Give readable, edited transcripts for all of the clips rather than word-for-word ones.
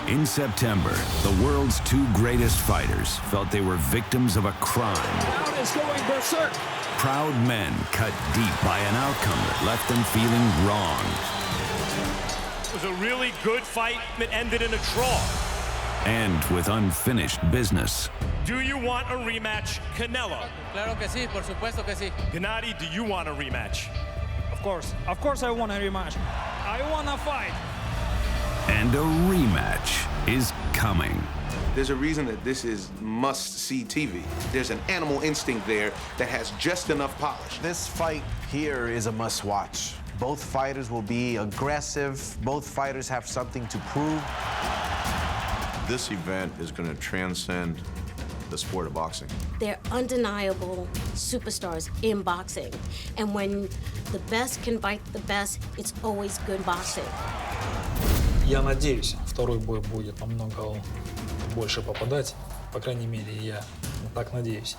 In September, the world's two greatest fighters felt they were victims of a crime. Crowd is going berserk. Proud men cut deep by an outcome that left them feeling wronged. It was a really good fight that ended in a draw. And with unfinished business. Do you want a rematch, Canelo? Claro que sí, por supuesto que sí. Gennady, do you want a rematch? Of course I want a rematch. I want to fight. And a rematch is coming. There's a reason that this is must-see TV. There's an animal instinct there that has just enough polish. This fight here is a must-watch. Both fighters will be aggressive. Both fighters have something to prove. This event is going to transcend the sport of boxing. They're undeniable superstars in boxing. And when the best can fight the best, it's always good boxing. Я надеюсь, второй бой будет намного больше попадать. По крайней мере, я так надеюсь.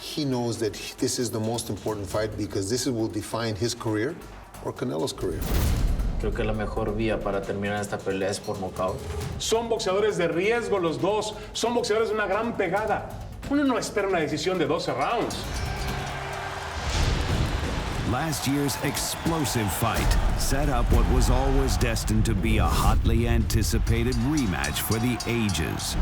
He knows that this is the most important fight because this will define his career or Canelo's career. Creo que la mejor vía para terminar esta pelea es por nocaut. Son boxeadores de riesgo los dos. Son boxeadores de una gran pegada. Uno no espera una decisión de 12 rounds. Last year's explosive fight set up what was always destined to be a hotly anticipated rematch for the ages.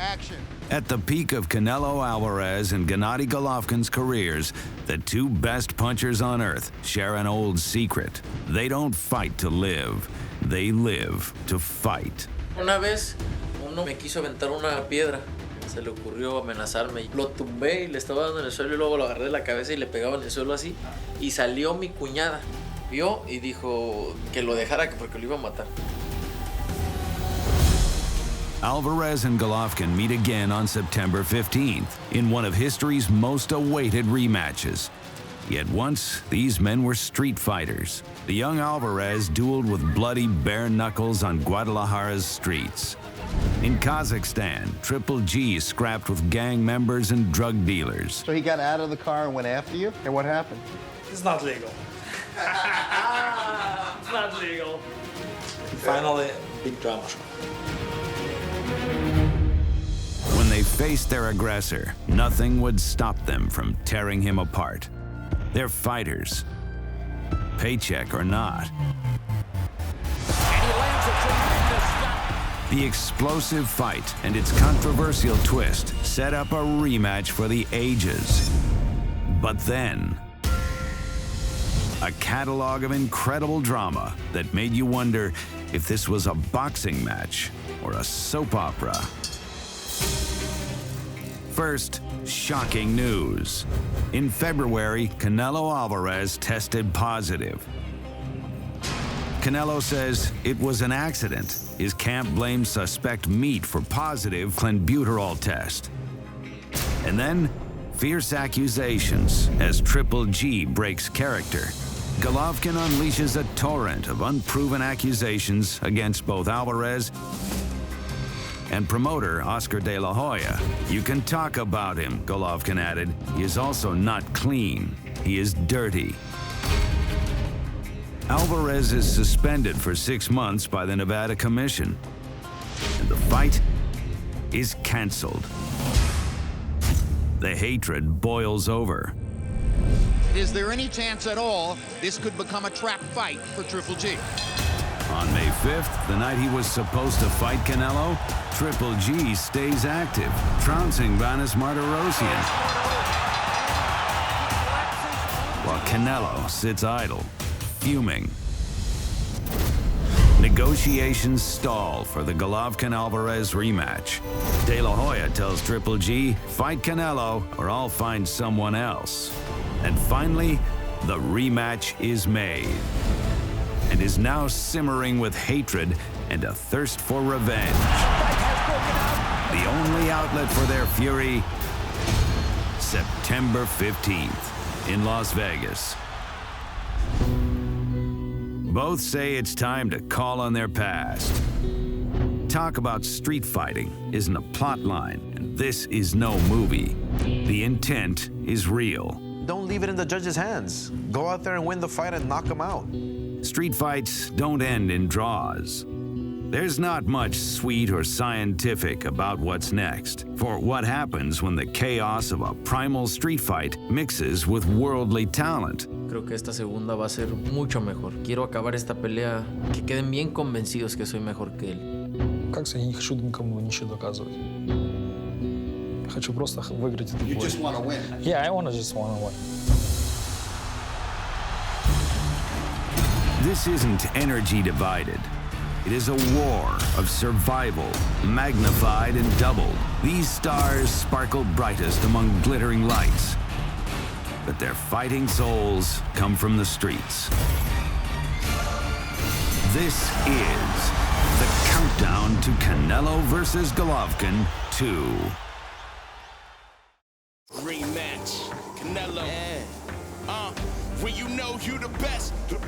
Action. At the peak of Canelo Alvarez and Gennady Golovkin's careers, the two best punchers on earth share an old secret. They don't fight to live, they live to fight. Una vez, uno me quiso aventar una piedra. Se le ocurrió amenazarme. Lo tumbé y le estaba dando en el suelo y luego lo agarré de la cabeza y le pegaba en el suelo así. Y salió mi cuñada. Vio y dijo que lo dejara porque lo iba a matar. Alvarez and Golovkin meet again on September 15th in one of history's most awaited rematches. Yet once, these men were street fighters. The young Alvarez dueled with bloody bare knuckles on Guadalajara's streets. In Kazakhstan, Triple G scrapped with gang members and drug dealers. So he got out of the car and went after you? And what happened? It's not legal. It's not legal. Finally, big drama show. When they faced their aggressor, nothing would stop them from tearing him apart. They're fighters, paycheck or not. And he lands a tremendous shot. The explosive fight and its controversial twist set up a rematch for the ages. But then, a catalog of incredible drama that made you wonder if this was a boxing match or a soap opera. First, shocking news. In February, Canelo Alvarez tested positive. Canelo says it was an accident. His camp blames suspect meat for positive clenbuterol test. And then, fierce accusations as Triple G breaks character. Golovkin unleashes a torrent of unproven accusations against both Alvarez and promoter Oscar de la Hoya. You can talk about him, Golovkin added. He is also not clean. He is dirty. Alvarez is suspended for 6 months by the Nevada Commission. And the fight is canceled. The hatred boils over. Is there any chance at all this could become a trap fight for Triple G? On May 5th, the night he was supposed to fight Canelo, Triple G stays active, trouncing Vanes Martirosyan. While Canelo sits idle, fuming. Negotiations stall for the Golovkin-Alvarez rematch. De La Hoya tells Triple G, fight Canelo or I'll find someone else. And finally, the rematch is made and is now simmering with hatred and a thirst for revenge. The only outlet for their fury, September 15th in Las Vegas. Both say it's time to call on their past. Talk about street fighting isn't a plot line, and this is no movie. The intent is real. Don't leave it in the judge's hands. Go out there and win the fight and knock him out. Street fights don't end in draws. There's not much sweet or scientific about what's next, for what happens when the chaos of a primal street fight mixes with worldly talent. Creo que esta segunda va a ser mucho mejor. Quiero acabar esta pelea, que queden bien convencidos que soy mejor que él. Как я не хочу никому ничего доказывать. Я хочу просто выиграть этот бой. You just want to win. Yeah, I just wanna win. This isn't energy divided. It is a war of survival, magnified and doubled. These stars sparkle brightest among glittering lights, but their fighting souls come from the streets. This is the countdown to Canelo versus Golovkin 2. Rematch, Canelo. When you know you the best of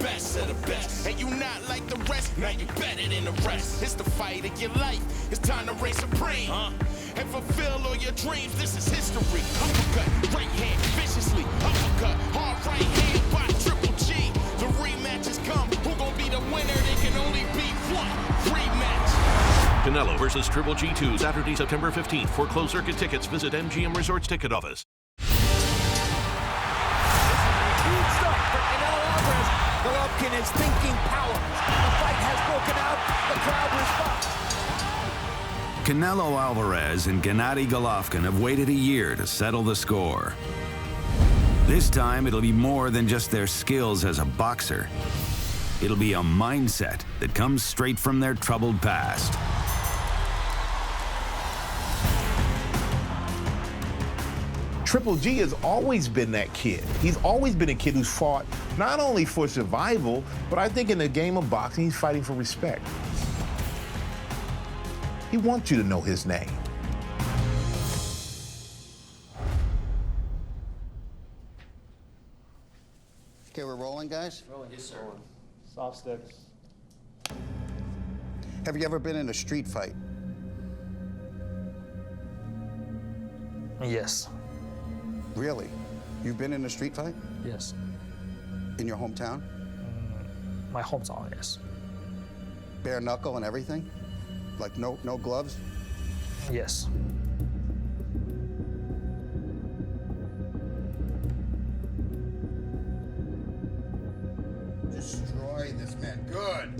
the best. And you not like the rest, now you better than the rest. It's the fight of your life, it's time to reign supreme. And fulfill all your dreams, this is history. Uppercut, right hand, viciously. Uppercut, hard right hand by Triple G. The rematch has come, who gon' be the winner? There can only be one rematch. Canelo versus Triple G 2, Saturday, September 15th. For closed circuit tickets, visit MGM Resorts Ticket Office. Huge stuff for Canelo Alvarez. Golovkin is thinking power. The fight has broken out. The crowd responds. Canelo Alvarez and Gennady Golovkin have waited a year to settle the score. This time, it'll be more than just their skills as a boxer. It'll be a mindset that comes straight from their troubled past. Triple G has always been that kid. He's always been a kid who's fought not only for survival, but I think in the game of boxing, he's fighting for respect. He wants you to know his name. Okay, we're rolling, guys? Rolling, yes, sir. Soft sticks. Have you ever been in a street fight? Yes. Really? You've been in a street fight? Yes. In your hometown? My hometown, yes. Bare knuckle and everything? Like no gloves? Yes. Destroy this man. Good.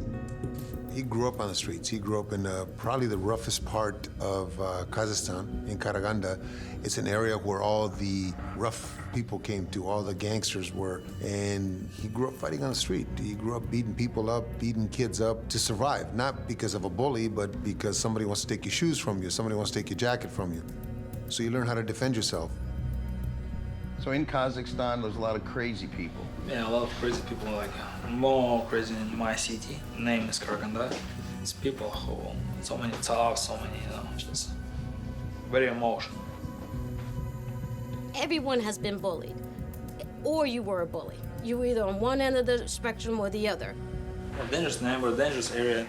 He grew up on the streets. He grew up in probably the roughest part of Kazakhstan, in Karaganda. It's an area where all the rough people came to, all the gangsters were. And he grew up fighting on the street. He grew up beating people up, beating kids up to survive. Not because of a bully, but because somebody wants to take your shoes from you, somebody wants to take your jacket from you. So you learn how to defend yourself. So in Kazakhstan, there's a lot of crazy people. Yeah, a lot of crazy people, like more crazy in my city. Name is Karaganda. It's people who so many talk, so many, just very emotional. Everyone has been bullied, or you were a bully. You were either on one end of the spectrum or the other. Dangerous neighbor, dangerous area,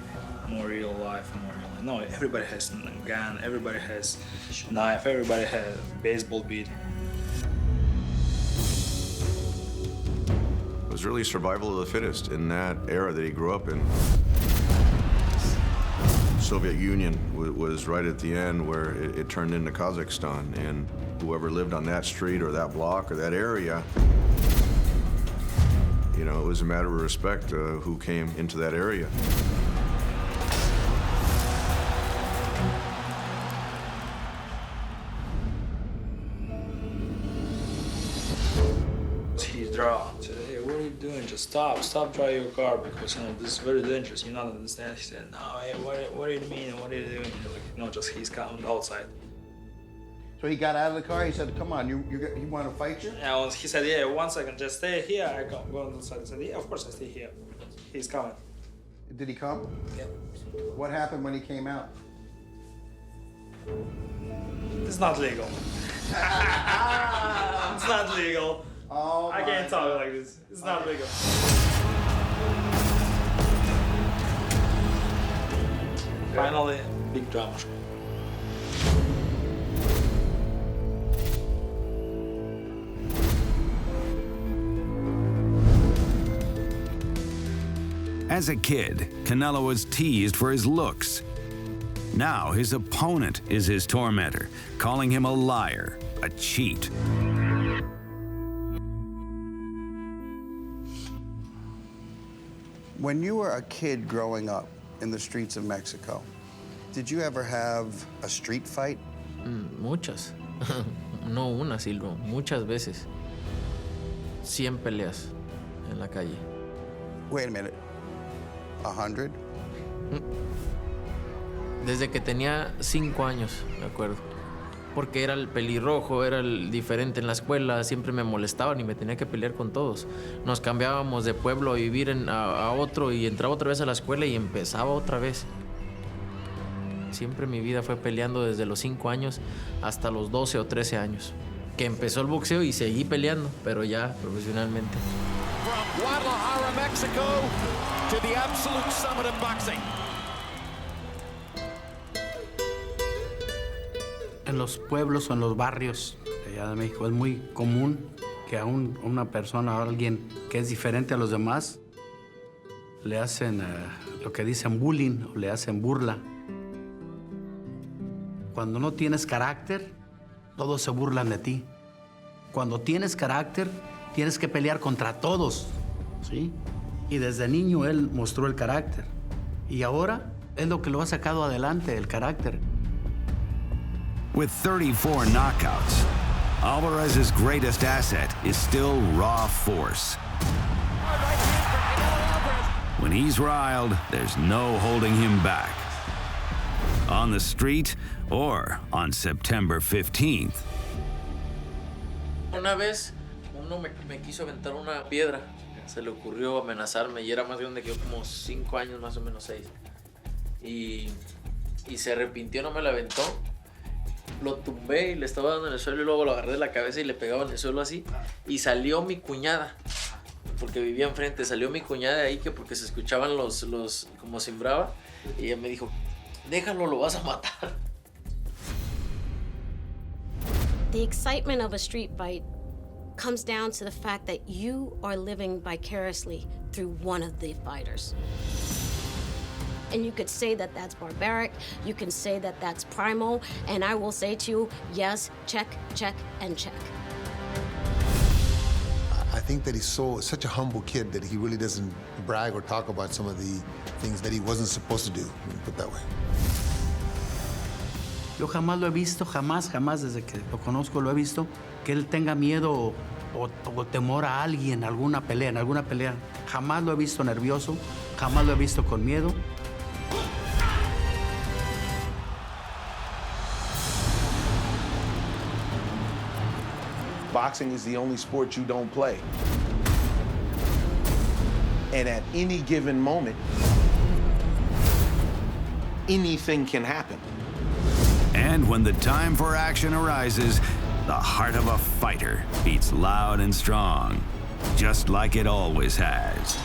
more real life, more real life. No, everybody has a gun, everybody has knife, everybody has baseball beat. It was really survival of the fittest in that era that he grew up in. Soviet Union was right at the end where it turned into Kazakhstan, and whoever lived on that street or that block or that area, you know, it was a matter of respect who came into that area. He dropped. Hey, what are you doing? Just stop driving your car because this is very dangerous. You not understand. He said, no, hey, what do you mean? What are you doing? Like, just he's coming outside. So he got out of the car. He said, "Come on, you want to fight you?" Yeah, he said, "Yeah, 1 second, just stay here." I go outside. I said, "Yeah, of course I stay here." He's coming. Did he come? Yeah. What happened when he came out? It's not legal. It's not legal. Oh, I can't talk like this. It's not legal. Finally, big drama. As a kid, Canelo was teased for his looks. Now his opponent is his tormentor, calling him a liar, a cheat. When you were a kid growing up in the streets of Mexico, did you ever have a street fight? Muchas. No una, sino muchas veces. 100 peleas en la calle. Wait a minute. 100? Desde que tenía 5 años, me acuerdo. Porque era el pelirrojo, era el diferente en la escuela, siempre me molestaban y me tenía que pelear con todos. Nos cambiábamos de pueblo a vivir a otro y entraba otra vez a la escuela y empezaba otra vez. Siempre mi vida fue peleando desde los 5 años hasta los 12 o 13 años. Que empezó el boxeo y seguí peleando, pero ya profesionalmente. From Guadalajara, Mexico, to the absolute summit of boxing. En los pueblos o en los barrios de allá de México es muy común que a una persona o a alguien que es diferente a los demás le hacen lo que dicen bullying o le hacen burla. Cuando no tienes carácter, todos se burlan de ti. Cuando tienes carácter, tienes que pelear contra todos, ¿sí? Y desde niño él mostró el carácter. Y ahora es lo que lo ha sacado adelante, el carácter. With 34 knockouts, Alvarez's greatest asset is still raw force. When he's riled, there's no holding him back. On the street or on September 15th. Una vez uno me quiso aventar una piedra. Se le ocurrió amenazarme y era más grande que yo, como 5 años, más o menos 6. Y se arrepintió, no me la aventó. Lo tumbé y le estaba dando en el suelo y luego lo agarré de la cabeza y le pegaba en el suelo así. Y salió mi cuñada, porque vivía enfrente, salió mi cuñada de ahí que porque se escuchaban los como sembraba. Y ella me dijo, déjalo, lo vas a matar. The excitement of a street fight comes down to the fact that you are living vicariously through one of the fighters. And you could say that that's barbaric, you can say that that's primal, and I will say to you, yes, check, check, and check. I think that he's such a humble kid that he really doesn't brag or talk about some of the things that he wasn't supposed to do, put it that way. Yo jamás lo he visto, jamás, desde que lo conozco lo he visto, que él tenga miedo o temor a alguien, en alguna pelea. Jamás lo he visto nervioso, jamás lo he visto con miedo. Boxing is the only sport you don't play. And at any given moment, anything can happen. And when the time for action arises, the heart of a fighter beats loud and strong, just like it always has.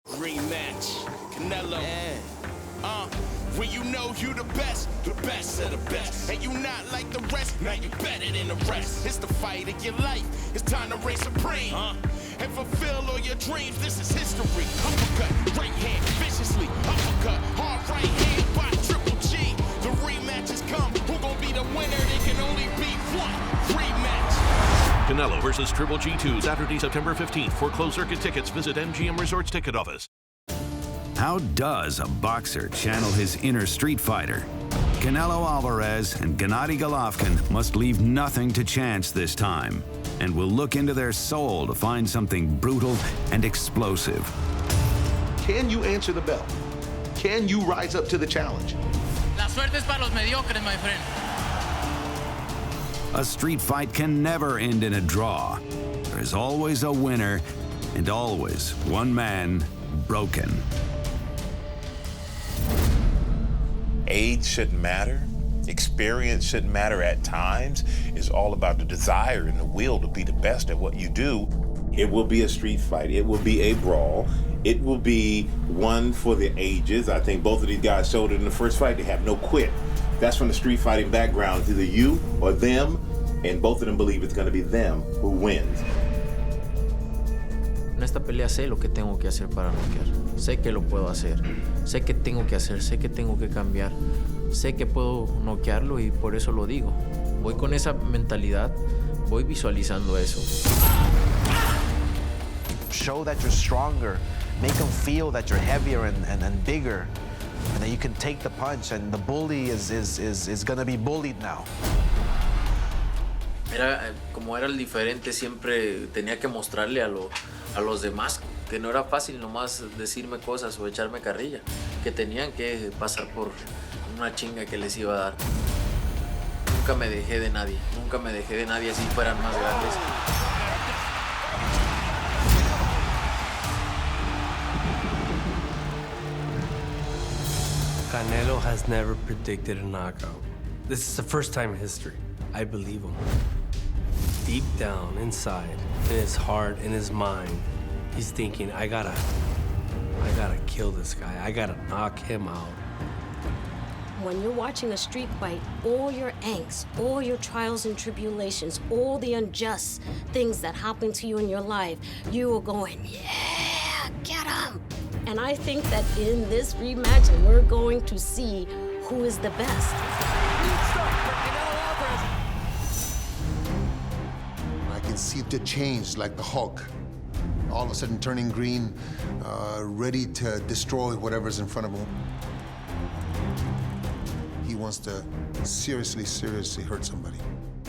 Rematch. Canelo. When you know you the best of the best. And you not like the rest, now you better than the rest. It's the fight of your life, it's time to reign supreme. And fulfill all your dreams, this is history. Uppercut, right hand, viciously. Uppercut, hard right hand by Triple G. The rematch has come, who gon' be the winner? There can only be one rematch. Canelo versus Triple G2, Saturday, September 15th. For closed-circuit tickets, visit MGM Resorts Ticket Office. How does a boxer channel his inner street fighter? Canelo Alvarez and Gennady Golovkin must leave nothing to chance this time, and will look into their soul to find something brutal and explosive. Can you answer the bell? Can you rise up to the challenge? La suerte es para los mediocres, my friend. A street fight can never end in a draw. There is always a winner and always one man broken. Age shouldn't matter. Experience shouldn't matter at times. It's all about the desire and the will to be the best at what you do. It will be a street fight. It will be a brawl. It will be one for the ages. I think both of these guys showed it in the first fight. They have no quit. That's from the street fighting background. It's either you or them, And both of them believe it's going to be them who wins. En esta pelea sé lo que tengo que hacer para noquear. Sé que lo puedo hacer. Sé que tengo que hacer. Sé que tengo que cambiar. Sé que puedo noquearlo y por eso lo digo. Voy con esa mentalidad. Voy visualizando eso. Show that you're stronger. Make them feel that you're heavier and bigger. And that you can take the punch. And the bully is going to be bullied now. Como era el diferente, siempre tenía que mostrarle a los demás que no era fácil nomás decirme cosas o echarme carrilla, que tenían que pasar por una chinga que les iba a dar. Nunca me dejé de nadie así fueran más grandes. Canelo has never predicted a knockout. This is the first time in history. I believe him. Deep down inside, in his heart, in his mind, he's thinking, I gotta kill this guy. I gotta knock him out. When you're watching a street fight, all your angst, all your trials and tribulations, all the unjust things that happen to you in your life, you are going, yeah, get him. And I think that in this rematch, we're going to see who is the best. I can see the change like the Hulk. All of a sudden turning green, ready to destroy whatever's in front of him. He wants to seriously hurt somebody.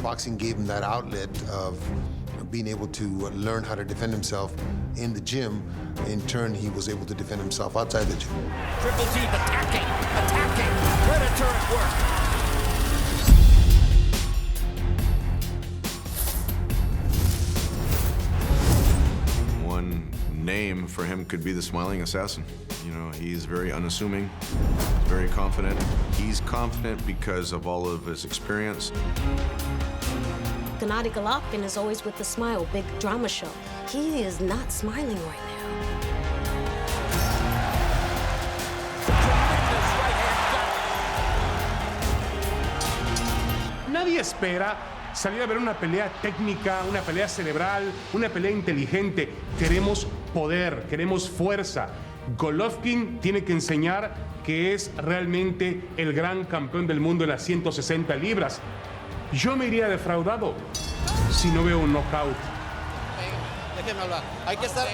Boxing gave him that outlet of being able to learn how to defend himself in the gym. In turn, he was able to defend himself outside the gym. Triple G attacking. Predator at work. One name for him could be the Smiling Assassin. You know, he's very unassuming, very confident. He's confident because of all of his experience. Gennady Golovkin is always with the smile, big drama show. He is not smiling right now. Nadie espera salir a ver una pelea técnica, una pelea cerebral, una pelea inteligente. Queremos poder, queremos fuerza. Golovkin tiene que enseñar que es realmente el gran campeón del mundo en las 160 libras. Yo me iría defraudado si no veo un knockout. Déjeme hablar. Hay que estar...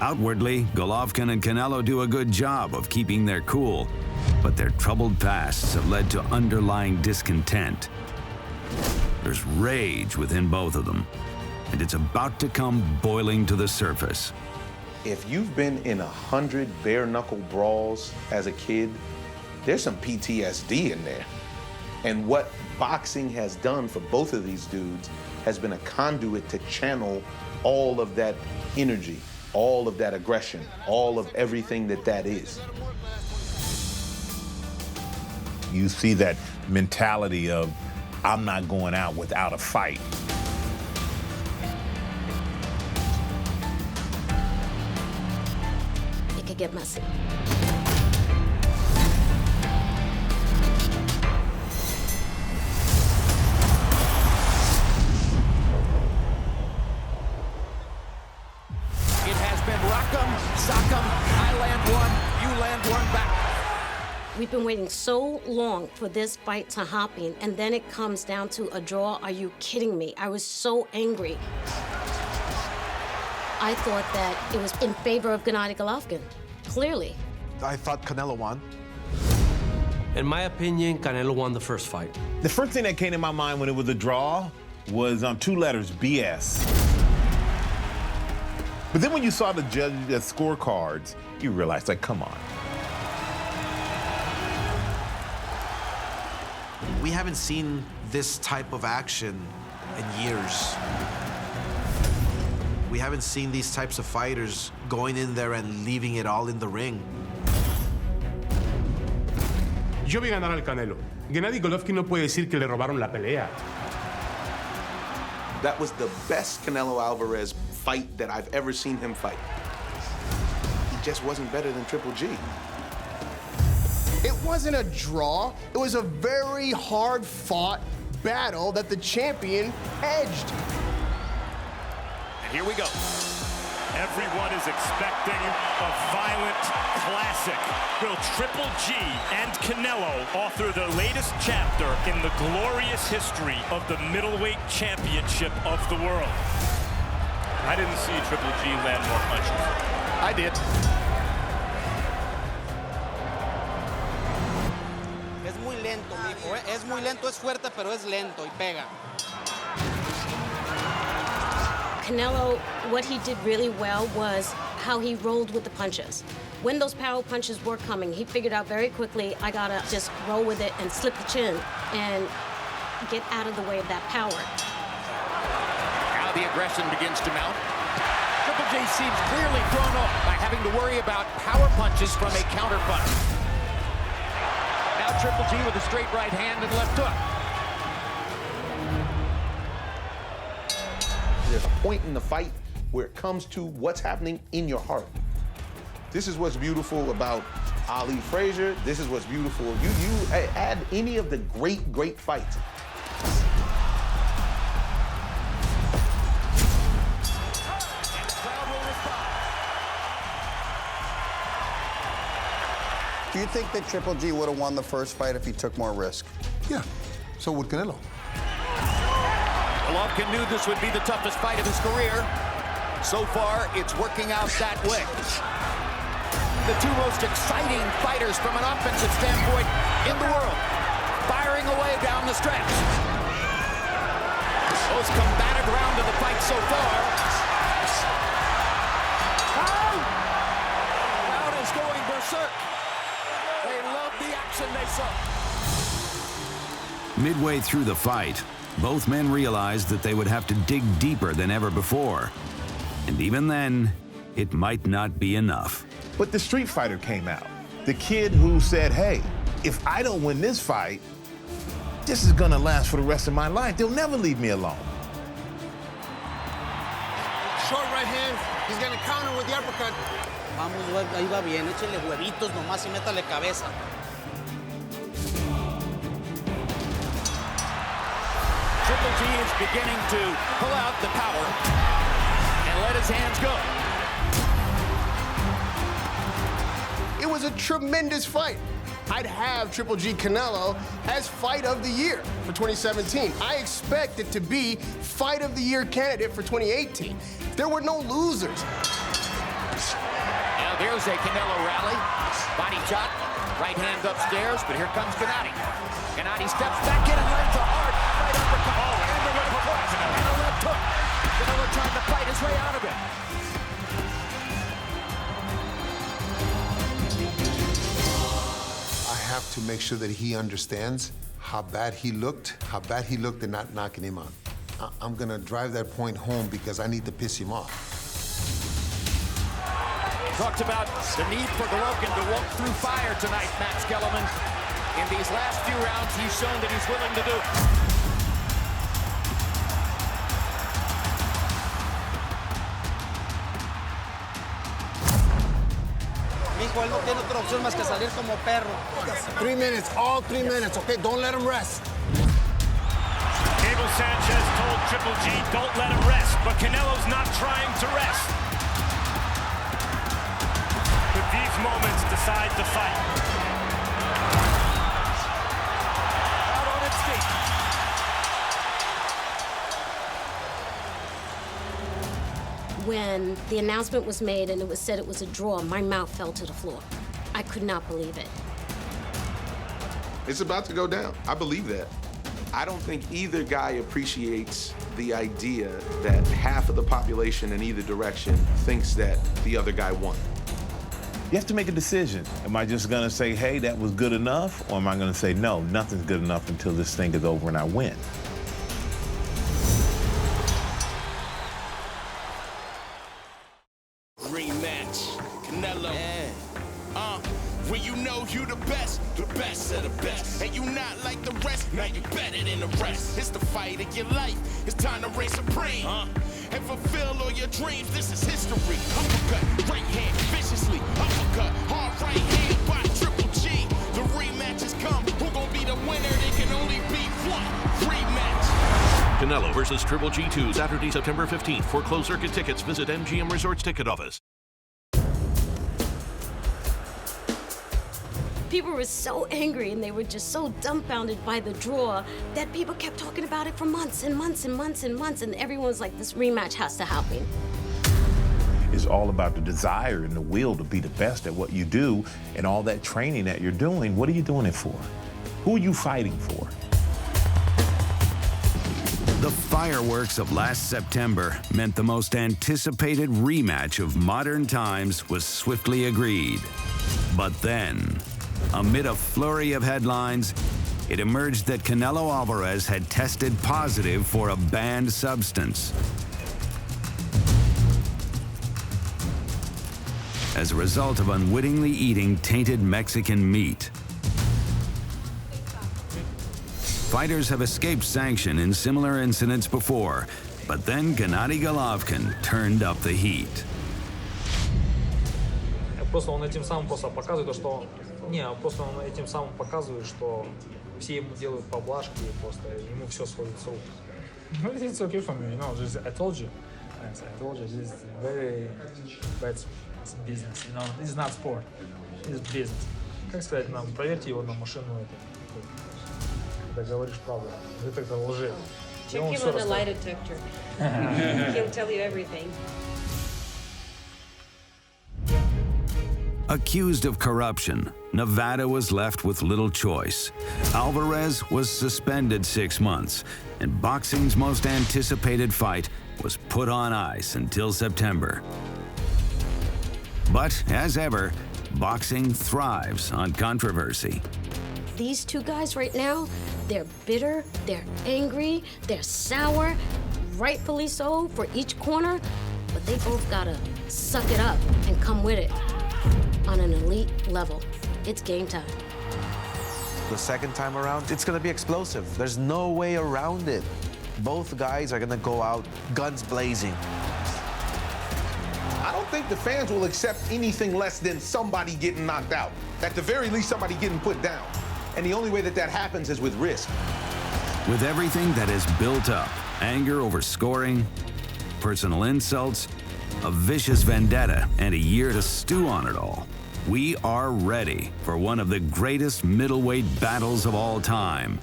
Outwardly, Golovkin and Canelo do a good job of keeping their cool, but their troubled pasts have led to underlying discontent. There's rage within both of them, and it's about to come boiling to the surface. If you've been in 100 bare-knuckle brawls as a kid, there's some PTSD in there. And what boxing has done for both of these dudes has been a conduit to channel all of that energy, all of that aggression, all of everything that is. You see that mentality of, I'm not going out without a fight. It could get messy. It has been rock'em, sock'em, I land one, you land one back. We've been waiting so long for this fight to happen, and then it comes down to a draw. Are you kidding me? I was so angry. I thought that it was in favor of Gennady Golovkin, clearly. I thought Canelo won. In my opinion, Canelo won the first fight. The first thing that came to my mind when it was a draw was 2 letters, BS. But then when you saw the judges' scorecards, you realized, like, come on. We haven't seen this type of action in years. We haven't seen these types of fighters going in there and leaving it all in the ring. Yo vi ganar al Canelo. Gennady Golovkin no puede decir que le robaron la pelea. That was the best Canelo Alvarez fight that I've ever seen him fight. He just wasn't better than Triple G. It wasn't a draw. It was a very hard-fought battle that the champion edged. And here we go. Everyone is expecting a violent classic. Will Triple G and Canelo author the latest chapter in the glorious history of the middleweight championship of the world? I didn't see Triple G land more punches. I did. Es muy lento, mijo, ¿eh? Es muy lento, es fuerte, pero es lento y pega. Canelo, what he did really well was how he rolled with the punches. When those power punches were coming, he figured out very quickly, I gotta just roll with it and slip the chin and get out of the way of that power. Now the aggression begins to mount. Triple G seems clearly thrown off by having to worry about power punches from a counter punch. Now Triple G with a straight right hand and left hook. There's a point in the fight where it comes to what's happening in your heart. This is what's beautiful about Ali Frazier. This is what's beautiful. You add any of the great fights. Do you think that Triple G would have won the first fight if he took more risk? Yeah, so would Canelo. Golovkin knew this would be the toughest fight of his career. So far, it's working out that way. The two most exciting fighters from an offensive standpoint in the world, firing away down the stretch. Most combative round of the fight so far. Crowd is going berserk. They love the action they saw. Midway through the fight, both men realized that they would have to dig deeper than ever before. And even then, it might not be enough. But the street fighter came out. The kid who said, hey, if I don't win this fight, this is gonna last for the rest of my life. They'll never leave me alone. Short right hand. He's gonna counter with the uppercut. Vamos, ahí va bien. Échale huevitos nomás y métale cabeza. Triple G is beginning to pull out the power and let his hands go. It was a tremendous fight. I'd have Triple G Canelo as Fight of the Year for 2017. I expect it to be Fight of the Year candidate for 2018. There were no losers. Now there's a Canelo rally. Body shot, right hand upstairs, but here comes Gennady. Gennady steps back in and lands a hard right uppercut. Oh, and the left hook. And a left hook. Canelo trying to fight his way out of it. I have to make sure that he understands how bad he looked at not knocking him out. I'm gonna drive that point home because I need to piss him off. Talked about the need for Golovkin to walk through fire tonight, Matt Skellerman. In these last few rounds, he's shown that he's willing to do it. Mijo, él no tiene otra opción más que salir como perro. 3 minutes, all 3 minutes, okay? Don't let him rest. Abel Sanchez told Triple G, don't let him rest, but Canelo's not trying to rest. But these moments decide the fight. Out on its feet. When the announcement was made and it was said it was a draw, my mouth fell to the floor. I could not believe it. It's about to go down. I believe that. I don't think either guy appreciates the idea that half of the population in either direction thinks that the other guy won. You have to make a decision. Am I just gonna say, hey, that was good enough? Or am I gonna say, no, nothing's good enough until this thing is over and I win? Rematch. Canelo. When you know you the best of the best. And you not like the rest, now you better than the rest. It's the fight of your life, it's time to reign supreme. And fulfill all your dreams, this is history. Uppercut, right hand, viciously. Uppercut, hard right hand by Triple G. The come. Who gonna be the winner? They can only be one. Rematch. Canelo versus Triple G2, Saturday, September 15th. For closed circuit tickets, visit MGM Resorts ticket office. People were so angry and they were just so dumbfounded by the draw that people kept talking about it for months and months and months and months, and everyone's like, this rematch has to happen. It's all about the desire and the will to be the best at what you do, and all that training that you're doing. What are you doing it for? Who are you fighting for? The fireworks of last September meant the most anticipated rematch of modern times was swiftly agreed. But then, amid a flurry of headlines, it emerged that Canelo Alvarez had tested positive for a banned substance. As a result of unwittingly eating tainted Mexican meat. Fighters have escaped sanction in similar incidents before, but then Gennady Golovkin turned up the heat. Просто он этим самым просто показывает, что... Не, просто он этим самым показывает, что все ему делают поблажки, и просто ему все сходит с рук. It's okay for me, you know, just, I told you, this is very bad business, you know, this is not sport, this is business. Как сказать нам, проверьте его на машину, когда говоришь правду, детектор лжи. Check him on the lie detector. He'll tell you everything. Accused of corruption, Nevada was left with little choice. Alvarez was suspended 6 months, and boxing's most anticipated fight was put on ice until September. But, as ever, boxing thrives on controversy. These two guys right now, they're bitter, they're angry, they're sour, rightfully so for each corner, but they both gotta suck it up and come with it on an elite level. It's game time. The second time around, it's gonna be explosive. There's no way around it. Both guys are gonna go out guns blazing. I don't think the fans will accept anything less than somebody getting knocked out. At the very least, somebody getting put down. And the only way that that happens is with risk. With everything that is built up, anger over scoring, personal insults, a vicious vendetta, and a year to stew on it all, we are ready for one of the greatest middleweight battles of all time,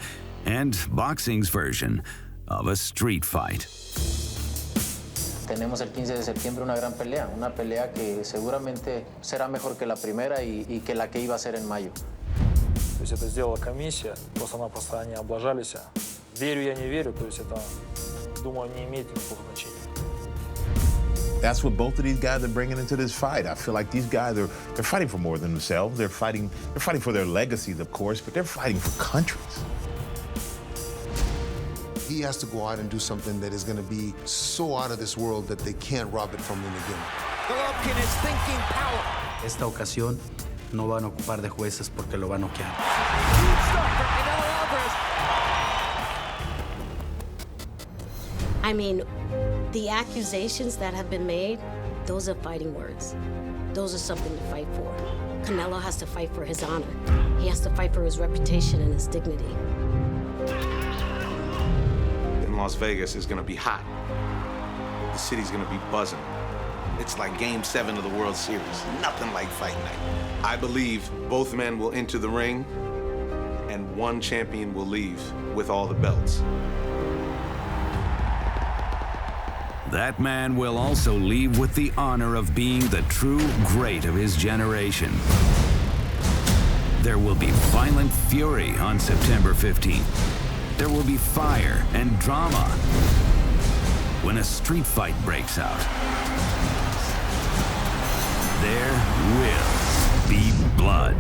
and boxing's version of a street fight. Tenemos el 15 de septiembre una gran pelea, una pelea que seguramente será mejor que la primera y que la que iba a ser en mayo. То есть это сделала комиссия, просто-напросто они облажались. Верю я, не верю, то есть это, думаю, не имеет никакого значения. That's what both of these guys are bringing into this fight. I feel like these guys they're fighting for more than themselves. They're fighting for their legacies, of course, but they're fighting for countries. He has to go out and do something that is going to be so out of this world that they can't rob it from him again. Golovkin is thinking power. Esta ocasión no van a ocupar de jueces porque lo van a noquear. I mean, the accusations that have been made, those are fighting words. Those are something to fight for. Canelo has to fight for his honor. He has to fight for his reputation and his dignity. In Las Vegas, it's gonna be hot. The city's gonna be buzzing. It's like Game 7 of the World Series. Nothing like fight night. I believe both men will enter the ring, and one champion will leave with all the belts. That man will also leave with the honor of being the true great of his generation. There will be violent fury on September 15th. There will be fire and drama when a street fight breaks out. There will be blood.